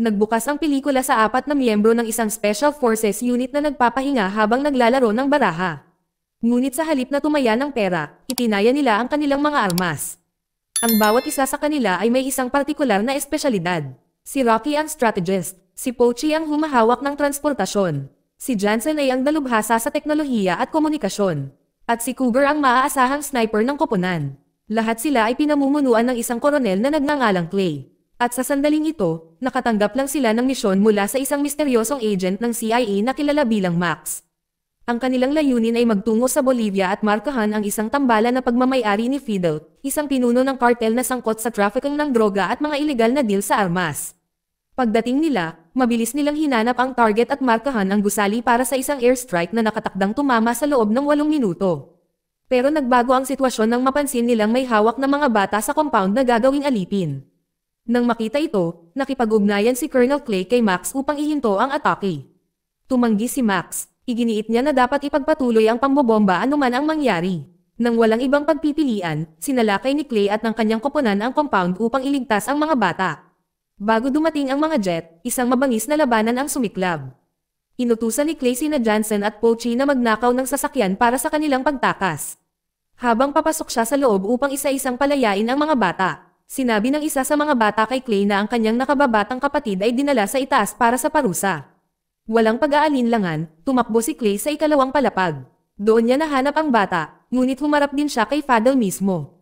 Nagbukas ang pelikula sa 4 na miyembro ng isang Special Forces unit na nagpapahinga habang naglalaro ng baraha. Ngunit sa halip na tumaya ng pera, itinaya nila ang kanilang mga armas. Ang bawat isa sa kanila ay may isang partikular na espesyalidad. Si Rocky ang strategist, si Pochi ang humahawak ng transportasyon, si Jansen ay ang dalubhasa sa teknolohiya at komunikasyon, at si Cougar ang maaasahang sniper ng koponan. Lahat sila ay pinamumunuan ng isang koronel na nagngangalang Clay. At sa sandaling ito, nakatanggap lang sila ng misyon mula sa isang misteryosong agent ng CIA na kilala bilang Max. Ang kanilang layunin ay magtungo sa Bolivia at markahan ang isang tambalan na pagmamay-ari ni Fidel, isang pinuno ng cartel na sangkot sa trafficking ng droga at mga ilegal na deal sa armas. Pagdating nila, mabilis nilang hinanap ang target at markahan ang gusali para sa isang airstrike na nakatakdang tumama sa loob ng 8 minuto. Pero nagbago ang sitwasyon nang mapansin nilang may hawak na mga bata sa compound na gagawing alipin. Nang makita ito, nakipag-ugnayan si Colonel Clay kay Max upang ihinto ang atake. Tumanggi si Max, iginiit niya na dapat ipagpatuloy ang pambobomba anuman ang mangyari. Nang walang ibang pagpipilian, sinalakay ni Clay at ng kanyang koponan ang compound upang iligtas ang mga bata. Bago dumating ang mga jet, isang mabangis na labanan ang sumiklab. Inutusan ni Clay sina Jansen at Pochi na magnakaw ng sasakyan para sa kanilang pagtakas. Habang papasok siya sa loob upang isa-isang palayain ang mga bata, sinabi ng isa sa mga bata kay Clay na ang kanyang nakababatang kapatid ay dinala sa itaas para sa parusa. Walang pag-aalinlangan, tumakbo si Clay sa ikalawang palapag. Doon niya nahanap ang bata, ngunit humarap din siya kay Fadel mismo.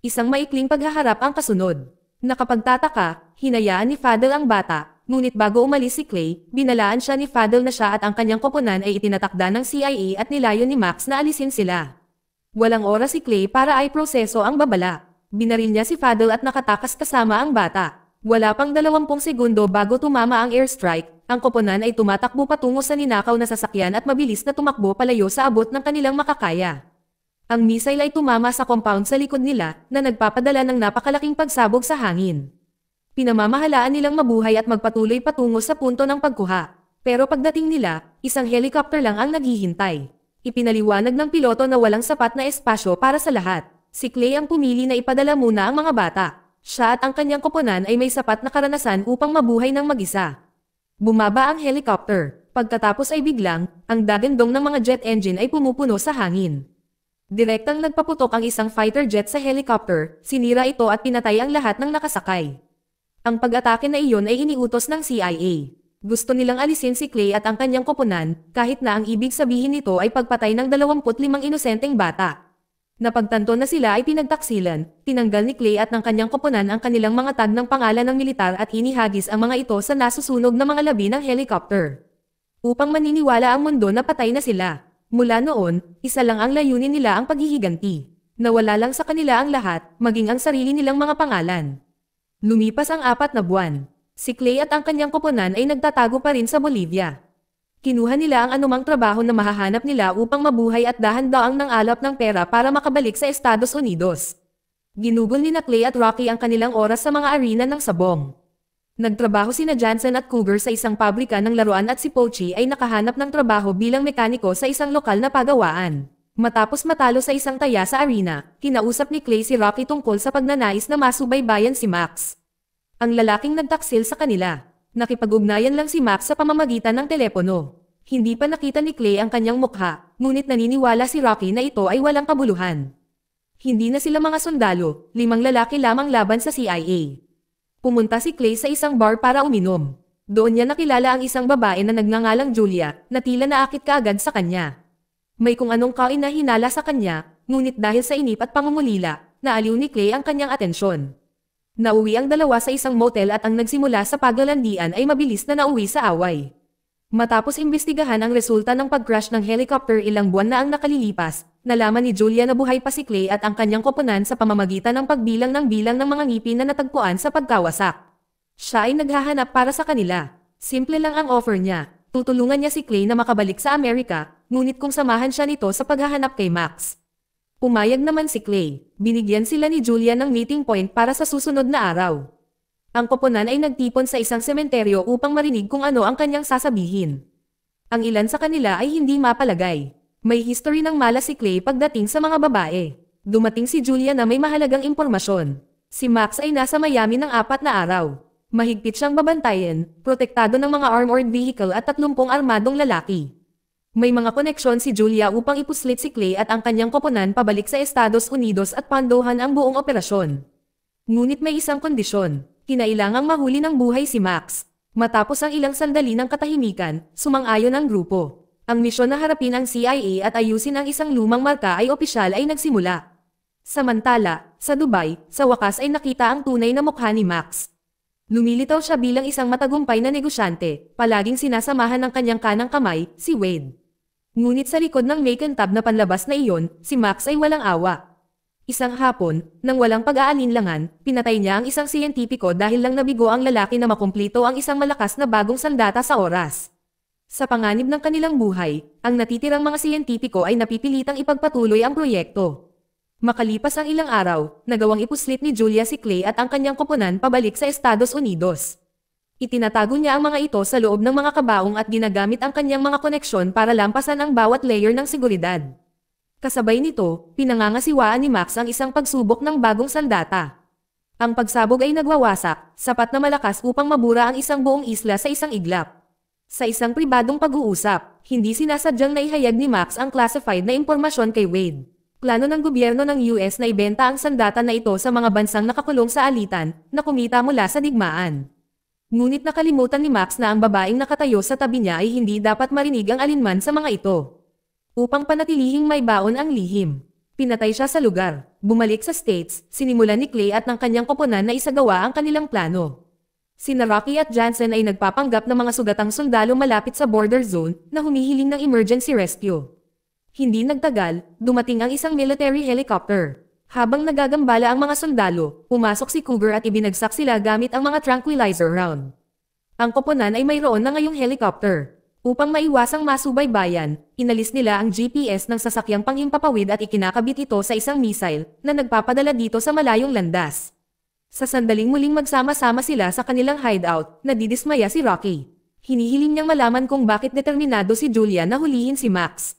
Isang maikling paghaharap ang kasunod. Nakapagtataka, hinayaan ni Fadel ang bata, ngunit bago umalis si Clay, binalaan siya ni Fadel na siya at ang kanyang koponan ay itinatakda ng CIA at nilayon ni Max na alisin sila. Walang oras si Clay para ay proseso ang babala. Binaril niya si Fadel at nakatakas kasama ang bata. Wala pang 20 segundo bago tumama ang airstrike, ang koponan ay tumatakbo patungo sa ninakaw na sasakyan at mabilis na tumakbo palayo sa abot ng kanilang makakaya. Ang missile ay tumama sa compound sa likod nila na nagpapadala ng napakalaking pagsabog sa hangin. Pinamamahalaan nilang mabuhay at magpatuloy patungo sa punto ng pagkuha. Pero pagdating nila, isang helicopter lang ang naghihintay. Ipinaliwanag ng piloto na walang sapat na espasyo para sa lahat. Si Clay ang pumili na ipadala muna ang mga bata. Siya at ang kanyang koponan ay may sapat na karanasan upang mabuhay ng mag-isa. Bumaba ang helicopter. Pagkatapos ay biglang, ang dagandong ng mga jet engine ay pumupuno sa hangin. Direktang nagpaputok ang isang fighter jet sa helicopter, sinira ito at pinatay ang lahat ng nakasakay. Ang pag-atake na iyon ay iniutos ng CIA. Gusto nilang alisin si Clay at ang kanyang koponan, kahit na ang ibig sabihin nito ay pagpatay ng 25 inosenteng bata. Napagtanto na sila ay pinagtaksilan, tinanggal ni Clay at ng kanyang koponan ang kanilang mga tag ng pangalan ng militar at inihagis ang mga ito sa nasusunog na mga labi ng helicopter. Upang maniniwala ang mundo na patay na sila. Mula noon, isa lang ang layunin nila ang paghihiganti. Nawala lang sa kanila ang lahat, maging ang sarili nilang mga pangalan. Lumipas ang 4 na buwan. Si Clay at ang kanyang koponan ay nagtatago pa rin sa Bolivia. Kinuha nila ang anumang trabaho na mahahanap nila upang mabuhay at dahan-daang ng alap ng pera para makabalik sa Estados Unidos. Ginugol ni Clay at Rocky ang kanilang oras sa mga arena ng sabong. Nagtrabaho sina Jansen at Cougar sa isang pabrika ng laruan at si Pochi ay nakahanap ng trabaho bilang mekaniko sa isang lokal na pagawaan. Matapos matalo sa isang taya sa arena, kinausap ni Clay si Rocky tungkol sa pagnanais na masubaybayan si Max. Ang lalaking nagtaksil sa kanila. Nakipag-ugnayan lang si Max sa pamamagitan ng telepono. Hindi pa nakita ni Clay ang kanyang mukha, ngunit naniniwala si Rocky na ito ay walang kabuluhan. Hindi na sila mga sundalo, 5 lalaki lamang laban sa CIA. Pumunta si Clay sa isang bar para uminom. Doon niya nakilala ang isang babae na nagngangalang Julia, na tila naakit kaagad sa kanya. May kung anong kain na hinala sa kanya, ngunit dahil sa inip at pangungulila, naaliw ni Clay ang kanyang atensyon. Nauwi ang dalawa sa isang motel at ang nagsimula sa paglalandian ay mabilis na nauwi sa away. Matapos imbestigahan ang resulta ng pag-crash ng helicopter ilang buwan na ang nakalilipas, nalaman ni Julia na buhay pa si Clay at ang kanyang koponan sa pamamagitan ng pagbilang ng bilang ng mga ngipin na natagpuan sa pagkawasak. Siya ay naghahanap para sa kanila. Simple lang ang offer niya. Tutulungan niya si Clay na makabalik sa Amerika, ngunit kung samahan siya nito sa paghahanap kay Max. Pumayag naman si Clay. Binigyan sila ni Julia ng meeting point para sa susunod na araw. Ang koponan ay nagtipon sa isang sementeryo upang marinig kung ano ang kanyang sasabihin. Ang ilan sa kanila ay hindi mapalagay. May history ng malas si Clay pagdating sa mga babae. Dumating si Julia na may mahalagang impormasyon. Si Max ay nasa Miami ng 4 na araw. Mahigpit siyang babantayan, protektado ng mga armored vehicle at 30 armadong lalaki. May mga koneksyon si Julia upang ipuslit si Clay at ang kanyang koponan pabalik sa Estados Unidos at pandohan ang buong operasyon. Ngunit may isang kondisyon, kinailangang mahuli ng buhay si Max. Matapos ang ilang sandali ng katahimikan, sumang-ayon ang grupo. Ang misyon na harapin ang CIA at ayusin ang isang lumang marka ay opisyal ay nagsimula. Samantala, sa Dubai, sa wakas ay nakita ang tunay na mukha ni Max. Lumilitaw siya bilang isang matagumpay na negosyante, palaging sinasamahan ng kanyang kanang kamay, si Wade. Ngunit sa likod ng makintab na panlabas na iyon, si Max ay walang awa. Isang hapon, nang walang pag-aalinlangan, pinatay niya ang isang siyentipiko dahil lang nabigo ang lalaki na makumplito ang isang malakas na bagong sandata sa oras. Sa panganib ng kanilang buhay, ang natitirang mga siyentipiko ay napipilitang ipagpatuloy ang proyekto. Makalipas ang ilang araw, nagawang ipuslit ni Julia si Clay at ang kanyang koponan pabalik sa Estados Unidos. Itinatago niya ang mga ito sa loob ng mga kabaong at ginagamit ang kanyang mga koneksyon para lampasan ang bawat layer ng seguridad. Kasabay nito, pinangangasiwaan ni Max ang isang pagsubok ng bagong sandata. Ang pagsabog ay nagwawasak, sapat na malakas upang mabura ang isang buong isla sa isang iglap. Sa isang pribadong pag-uusap, hindi sinasadyang naihayag ni Max ang classified na impormasyon kay Wade. Plano ng gobyerno ng US na ibenta ang sandata na ito sa mga bansang nakakulong sa alitan na kumita mula sa digmaan. Ngunit nakalimutan ni Max na ang babaeng nakatayo sa tabi niya ay hindi dapat marinig ang alinman sa mga ito. Upang panatilihing may baon ang lihim, pinatay siya sa lugar. Bumalik sa States, sinimulan ni Clay at ng kanyang koponan na isagawa ang kanilang plano. Sina Rocky at Jansen ay nagpapanggap ng mga sugatang sundalo malapit sa border zone na humihiling ng emergency rescue. Hindi nagtagal, dumating ang isang military helicopter. Habang nagagambala ang mga sundalo, pumasok si Cougar at ibinagsak sila gamit ang mga tranquilizer round. Ang koponan ay mayroon na ngayong helicopter. Upang maiwasang masubaybayan, inalis nila ang GPS ng sasakyang panghimpapawid at ikinakabit ito sa isang missile na nagpapadala dito sa malayong landas. Sa sandaling muling magsama-sama sila sa kanilang hideout, nadidismaya si Rocky. Hinihiling niyang malaman kung bakit determinado si Julia na hulihin si Max.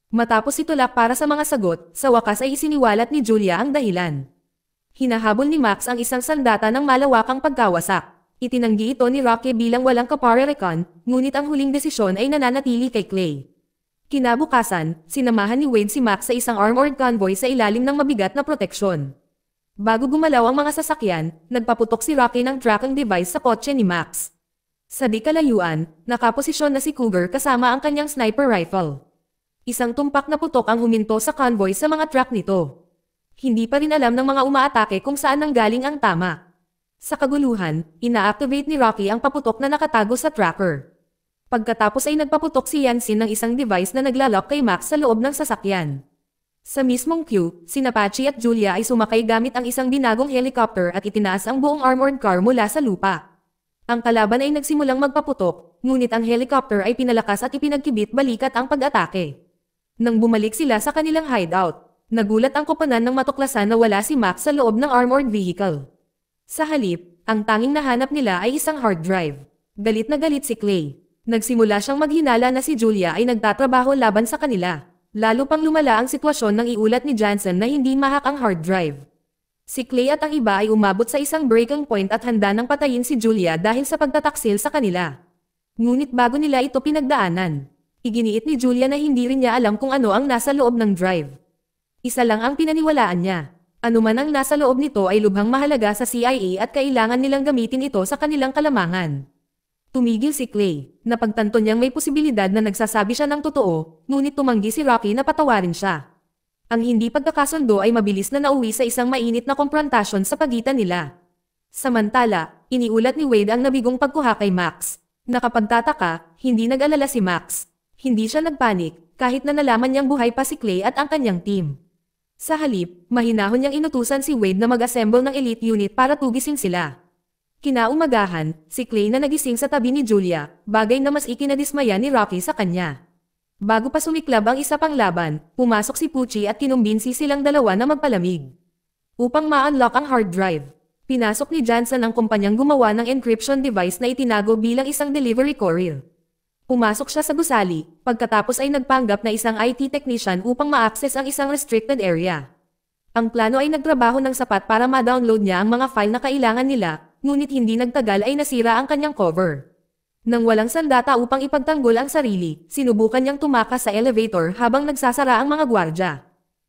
Matapos itulak para sa mga sagot, sa wakas ay isiniwalat ni Julia ang dahilan. Hinahabol ni Max ang isang sandata ng malawakang pagkawasak. Itinanggi ito ni Rocky bilang walang kaparerekan, ngunit ang huling desisyon ay nananatili kay Clay. Kinabukasan, sinamahan ni Wade si Max sa isang armored convoy sa ilalim ng mabigat na proteksyon. Bago gumalaw ang mga sasakyan, nagpaputok si Rocky ng tracking device sa kotse ni Max. Sa di kalayuan, nakaposisyon na si Cougar kasama ang kanyang sniper rifle. Isang tumpak na putok ang huminto sa convoy sa mga truck nito. Hindi pa rin alam ng mga umaatake kung saan nanggaling ang tama. Sa kaguluhan, ina-activate ni Rocky ang paputok na nakatago sa tracker. Pagkatapos ay nagpaputok si Yansin ng isang device na naglalok kay Max sa loob ng sasakyan. Sa mismong cue, sina Patchy at Julia ay sumakay gamit ang isang binagong helicopter at itinaas ang buong armored car mula sa lupa. Ang kalaban ay nagsimulang magpaputok, ngunit ang helicopter ay pinalakas at ipinagkibit balikat ang pag-atake. Nang bumalik sila sa kanilang hideout, nagulat ang koponan ng matuklasan na wala si Max sa loob ng armored vehicle. Sa halip, ang tanging nahanap nila ay isang hard drive. Galit na galit si Clay. Nagsimula siyang maghinala na si Julia ay nagtatrabaho laban sa kanila. Lalo pang lumala ang sitwasyon nang iulat ni Jansen na hindi mahak ang hard drive. Si Clay at ang iba ay umabot sa isang breaking point at handa nang patayin si Julia dahil sa pagtataksil sa kanila. Ngunit bago nila ito pinagdaanan, iginiit ni Julia na hindi rin niya alam kung ano ang nasa loob ng drive. Isa lang ang pinaniwalaan niya. Ano man ang nasa loob nito ay lubhang mahalaga sa CIA at kailangan nilang gamitin ito sa kanilang kalamangan. Tumigil si Clay. Napagtanto niyang may posibilidad na nagsasabi siya ng totoo, ngunit tumanggi si Rocky na patawarin siya. Ang hindi pagkakasundo ay mabilis na nauwi sa isang mainit na komprontasyon sa pagitan nila. Samantala, iniulat ni Wade ang nabigong pagkuha kay Max. Nakapagtataka, hindi nag-alala si Max. Hindi siya nagpanik, kahit na nalaman niyang buhay pa si Clay at ang kanyang team. Sa halip, mahinahon niyang inutusan si Wade na mag-assemble ng elite unit para tugisin sila. Kinaumagahan, si Clay na nagising sa tabi ni Julia, bagay na mas ikinadismaya ni Rocky sa kanya. Bago pa sumiklab ang isa pang laban, pumasok si Pucci at kinumbinsi silang dalawa na magpalamig. Upang ma-unlock ang hard drive, pinasok ni Jansen ang kumpanyang gumawa ng encryption device na itinago bilang isang delivery courier. Pumasok siya sa gusali, pagkatapos ay nagpanggap na isang IT technician upang ma-access ang isang restricted area. Ang plano ay nagtrabaho ng sapat para ma-download niya ang mga file na kailangan nila, ngunit hindi nagtagal ay nasira ang kanyang cover. Nang walang sandata upang ipagtanggol ang sarili, sinubukan niyang tumakas sa elevator habang nagsasara ang mga gwardya.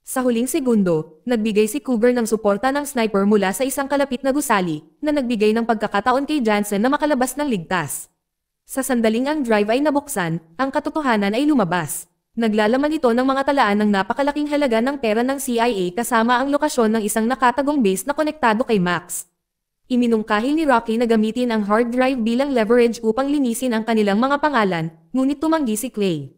Sa huling segundo, nagbigay si Cougar ng suporta ng sniper mula sa isang kalapit na gusali, na nagbigay ng pagkakataon kay Jansen na makalabas ng ligtas. Sa sandaling ang drive ay nabuksan, ang katotohanan ay lumabas. Naglalaman ito ng mga talaan ng napakalaking halaga ng pera ng CIA kasama ang lokasyon ng isang nakatagong base na konektado kay Max. Iminungkahi ni Rocky na gamitin ang hard drive bilang leverage upang linisin ang kanilang mga pangalan, ngunit tumanggi si Clay.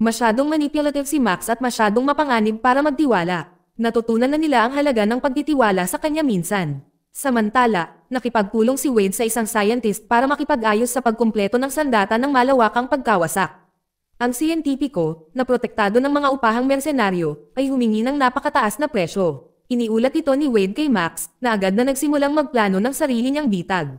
Masyadong manipulative si Max at masyadong mapanganib para magtiwala. Natutunan na nila ang halaga ng pagtitiwala sa kanya minsan. Samantala, nakipagpulong si Wade sa isang scientist para makipag-ayos sa pagkumpleto ng sandata ng malawakang pagkawasak. Ang siyentipiko, na protektado ng mga upahang mersenaryo, ay humingi ng napakataas na presyo. Iniulat ito ni Wade kay Max, na agad na nagsimulang magplano ng sarili niyang bitag.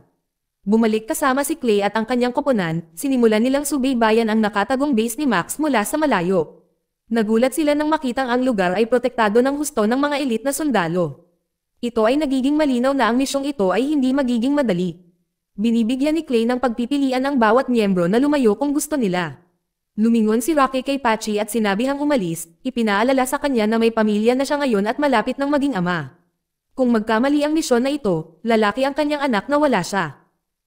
Bumalik kasama si Clay at ang kanyang koponan, sinimulan nilang subaybayan ang nakatagong base ni Max mula sa malayo. Nagulat sila nang makitang ang lugar ay protektado ng husto ng mga elite na sundalo. Ito ay nagiging malinaw na ang misyong ito ay hindi magiging madali. Binibigyan ni Clay ng pagpipilian ang bawat miyembro na lumayo kung gusto nila. Lumingon si Rocky kay Patchy at sinabihang umalis, ipinaalala sa kanya na may pamilya na siya ngayon at malapit ng maging ama. Kung magkamali ang misyon na ito, lalaki ang kanyang anak na wala siya.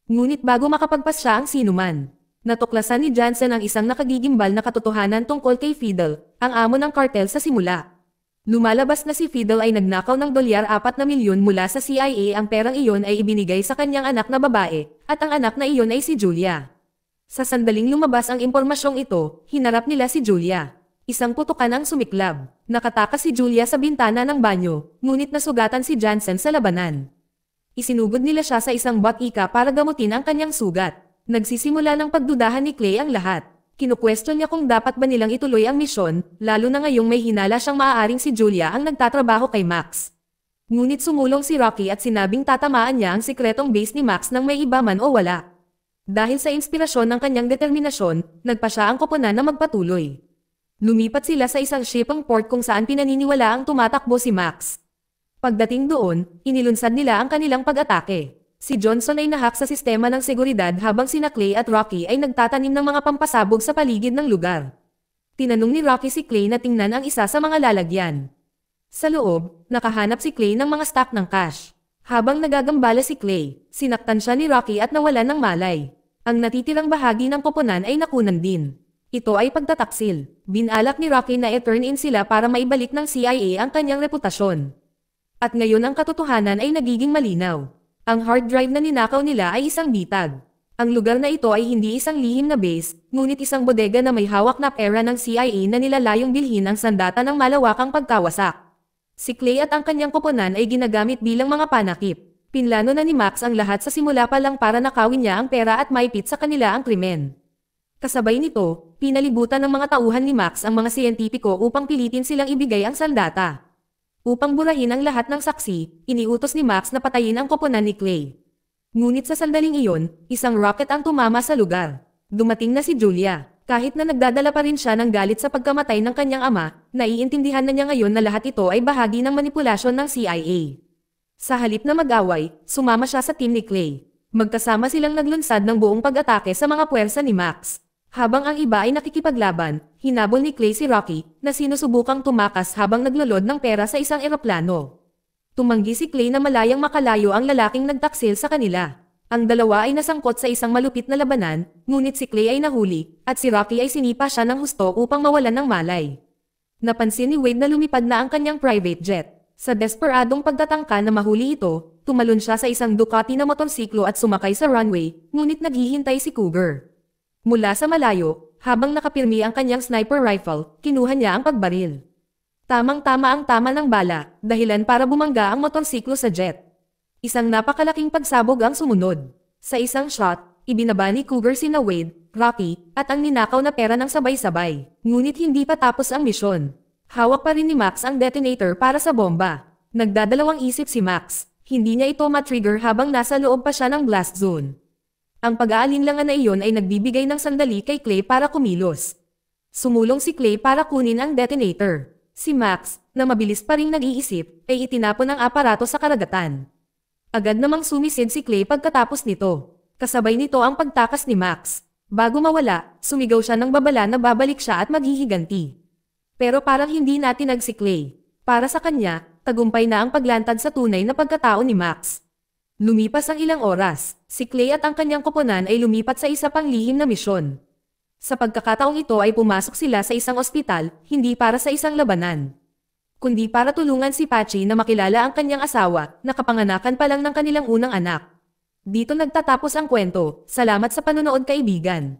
Ngunit bago makapagpas siya ang sinuman, natuklasan ni Jansen ang isang nakagigimbal na katotohanan tungkol kay Fidel, ang amo ng kartel sa simula. Lumalabas na si Fidel ay nagnakaw ng $4 milyon mula sa CIA. Ang perang iyon ay ibinigay sa kanyang anak na babae, at ang anak na iyon ay si Julia. Sa sandaling lumabas ang impormasyong ito, hinarap nila si Julia. Isang putukan ang sumiklab. Nakatakas si Julia sa bintana ng banyo, ngunit nasugatan si Jansen sa labanan. Isinugod nila siya sa isang batika para gamutin ang kanyang sugat. Nagsisimula ng pagdudahan ni Clay ang lahat. Kinukwestiyon niya kung dapat ba nilang ituloy ang misyon, lalo na ngayong may hinala siyang maaaring si Julia ang nagtatrabaho kay Max. Ngunit sumulong si Rocky at sinabing tatamaan niya ang sikretong base ni Max nang may iba man o wala. Dahil sa inspirasyon ng kanyang determinasyon, nagpa siya ang koponan na magpatuloy. Lumipat sila sa isang shipping port kung saan pinaniniwala ang tumatakbo si Max. Pagdating doon, inilunsad nila ang kanilang pag-atake. Si Johnson ay nahak sa sistema ng seguridad habang sina Clay at Rocky ay nagtatanim ng mga pampasabog sa paligid ng lugar. Tinanong ni Rocky si Clay na tingnan ang isa sa mga lalagyan. Sa loob, nakahanap si Clay ng mga stock ng cash. Habang nagagambala si Clay, sinaktan siya ni Rocky at nawalan ng malay. Ang natitirang bahagi ng koponan ay nakunan din. Ito ay pagtataksil. Binalak ni Rocky na i-turn in sila para maibalik ng CIA ang kanyang reputasyon. At ngayon ang katotohanan ay nagiging malinaw. Ang hard drive na ninakaw nila ay isang bitag. Ang lugar na ito ay hindi isang lihim na base, ngunit isang bodega na may hawak na pera ng CIA na nilalayong bilhin ang sandata ng malawakang pagkawasak. Si Clay at ang kanyang koponan ay ginagamit bilang mga panakip. Pinlano na ni Max ang lahat sa simula pa lang para nakawin niya ang pera at maipit sa kanila ang krimen. Kasabay nito, pinalibutan ng mga tauhan ni Max ang mga siyentipiko upang pilitin silang ibigay ang sandata. Upang burahin ang lahat ng saksi, iniutos ni Max na patayin ang koponan ni Clay. Ngunit sa sandaling iyon, isang rocket ang tumama sa lugar. Dumating na si Julia. Kahit na nagdadala pa rin siya ng galit sa pagkamatay ng kanyang ama, naiintindihan na niya ngayon na lahat ito ay bahagi ng manipulasyon ng CIA. Sa halip na mag-away, sumama siya sa team ni Clay. Magkasama silang naglunsad ng buong pag-atake sa mga puwersa ni Max. Habang ang iba ay nakikipaglaban, hinabol ni Clay si Rocky, na sinusubukang tumakas habang naglolod ng pera sa isang eroplano. Tumanggi si Clay na malayang makalayo ang lalaking nagtaksil sa kanila. Ang dalawa ay nasangkot sa isang malupit na labanan, ngunit si Clay ay nahuli, at si Rocky ay sinipa siya ng husto upang mawalan ng malay. Napansin ni Wade na lumipad na ang kanyang private jet. Sa desperadong pagtatangka na mahuli ito, tumalon siya sa isang Ducati na motorsiklo at sumakay sa runway, ngunit naghihintay si Cougar. Mula sa malayo, habang nakapirmi ang kanyang sniper rifle, kinuha niya ang pagbaril. Tamang-tama ang tama ng bala, dahilan para bumangga ang motorsiklo sa jet. Isang napakalaking pagsabog ang sumunod. Sa isang shot, ibinaba ni Cougar sina Wade, Rocky, at ang ninakaw na pera ng sabay-sabay. Ngunit hindi pa tapos ang misyon. Hawak pa rin ni Max ang detonator para sa bomba. Nagdadalawang isip si Max. Hindi niya ito matrigger habang nasa loob pa siya ng blast zone. Ang pag-aalinlangan na iyon ay nagbibigay ng sandali kay Clay para kumilos. Sumulong si Clay para kunin ang detonator. Si Max, na mabilis pa ring nag-iisip, ay itinapon ang aparato sa karagatan. Agad namang sumisid si Clay pagkatapos nito. Kasabay nito ang pagtakas ni Max. Bago mawala, sumigaw siya ng babala na babalik siya at maghihiganti. Pero parang hindi natinag si Clay. Para sa kanya, tagumpay na ang paglantad sa tunay na pagkatao ni Max. Lumipas ang ilang oras, si Clay at ang kanyang koponan ay lumipat sa isa pang lihim na misyon. Sa pagkakataong ito ay pumasok sila sa isang ospital, hindi para sa isang labanan, kundi para tulungan si Patchy na makilala ang kanyang asawa, na kapanganakan pa lang ng kanilang unang anak. Dito nagtatapos ang kwento. Salamat sa panonood, kaibigan.